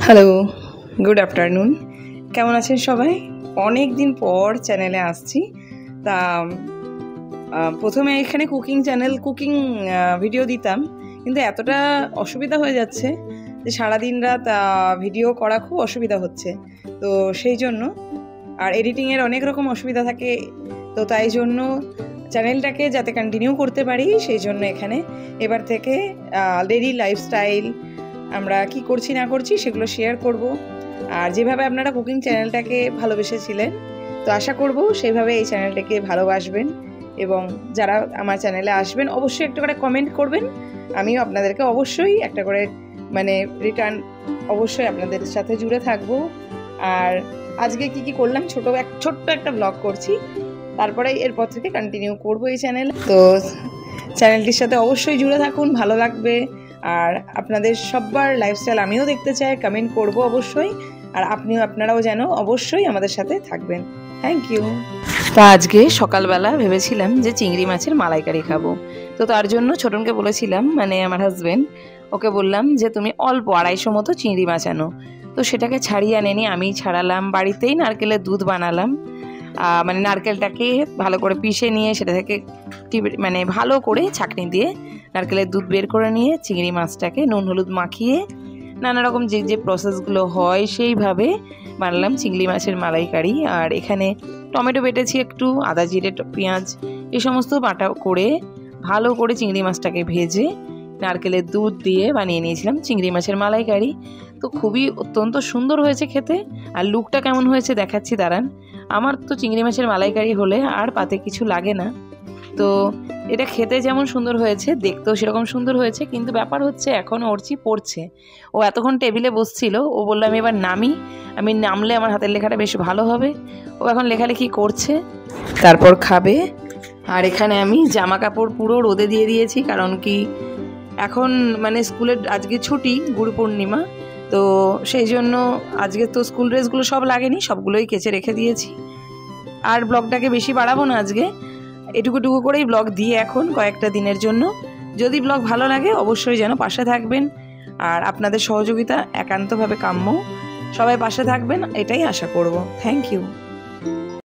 Hello, good afternoon. কেমন আছেন সবাই? অনেক দিন পর চ্যানেলে আসছি। তা প্রথমে এখানে কুকিং ভিডিও দিতাম, কিন্তু এতটা অসুবিধা হয়ে যাচ্ছে যে সারাদিন রাত ভিডিও করা খুব অসুবিধা হচ্ছে। তো সেই জন্য আর এডিটিংয়ের অনেক রকম অসুবিধা থাকে, তো তাই জন্য চ্যানেলটাকে যাতে কন্টিনিউ করতে পারি সেই জন্য এখানে এবার থেকে ডেইলি লাইফস্টাইল আমরা কি করছি না করছি সেগুলো শেয়ার করব। আর যেভাবে আপনারা কুকিং চ্যানেলটাকে ভালোবেসেছিলেন, তো আশা করব সেইভাবে এই চ্যানেলটাকে ভালোবাসবেন এবং যারা আমার চ্যানেলে আসবেন অবশ্যই একটা করে কমেন্ট করবেন। আমিও আপনাদেরকে অবশ্যই একটা করে রিটার্ন অবশ্যই আপনাদের সাথে জুড়ে থাকবো। আর আজকে কি করলাম ছোট্ট একটা ব্লগ করছি, তারপরে এরপর থেকে কন্টিনিউ করবো এই চ্যানেল। তো চ্যানেলটির সাথে অবশ্যই জুড়ে থাকুন, ভালো লাগবে। আর আপনাদের সবার লাইফস্টাইল আমিও দেখতে চাই, কমেন্ট করব অবশ্যই। আর আপনারাও যেন অবশ্যই আমাদের সাথে থাকবেন। Thank you. তা আজকে সকালবেলা ভেবেছিলাম যে চিংড়ি মাছের মালাইকারি খাবো। তো তার জন্য ছোটনকে বলেছিলাম, মানে আমার হাজব্যান্ড, ওকে বললাম যে তুমি অল্প 250 মতো চিংড়ি মাছ আনো। তো সেটাকে ছাড়িয়ে আনেনি, আমি ছাড়ালাম। বাড়িতেই নারকেলের দুধ বানালাম, মানে নারকেলটাকে ভালো করে পিষে নিয়ে সেটা থেকে মানে ভালো করে ছাঁকনি দিয়ে নারকেলের দুধ বের করে নিয়ে চিংড়ি মাছটাকে নুন হলুদ মাখিয়ে নানা রকম যে প্রসেসগুলো হয় সেইভাবে বানালাম চিংড়ি মাছের মালাইকারি। আর এখানে টমেটো বেটেছি, একটু আদা জিরে পেঁয়াজ এই সমস্ত বাটা করে ভালো করে চিংড়ি মাছটাকে ভেজে নারকেলের দুধ দিয়ে বানিয়ে নিয়েছিলাম চিংড়ি মাছের মালাইকারি। তো খুবই অত্যন্ত সুন্দর হয়েছে খেতে। আর লুকটা কেমন হয়েছে দেখাচ্ছি, দাঁড়ান। আমার তো চিংড়ি মাছের মালাইকারি হলে আর পাতে কিছু লাগে না। তো এটা খেতে যেমন সুন্দর হয়েছে, দেখতেও সেরকম সুন্দর হয়েছে। কিন্তু ব্যাপার হচ্ছে এখন ওরচি পড়ছে। ও এতক্ষণ টেবিলে বসছিল, ও বললো আমি এবার নামি, আমি নামলে আমার হাতের লেখাটা বেশ ভালো হবে। ও এখন লেখালেখি করছে, তারপর খাবে। আর এখানে আমি জামা কাপড় পুরো রোদে দিয়ে দিয়েছি, কারণ কি এখন মানে স্কুলের আজকে ছুটি, গুরু পূর্ণিমা, তো সেই জন্য আজকে তো স্কুল ড্রেসগুলো সব লাগেনি, সবগুলোই কেচে রেখে দিয়েছি। আর ব্লগটাকে বেশি বাড়াবো না, আজকে এটুকু করেই ব্লগ দিয়ে এখন কয়েকটা দিনের জন্য। যদি ব্লগ ভালো লাগে অবশ্যই যেন পাশে থাকবেন, আর আপনাদের সহযোগিতা একান্তভাবে কাম্য। সবাই পাশে থাকবেন এটাই আশা করব। Thank you.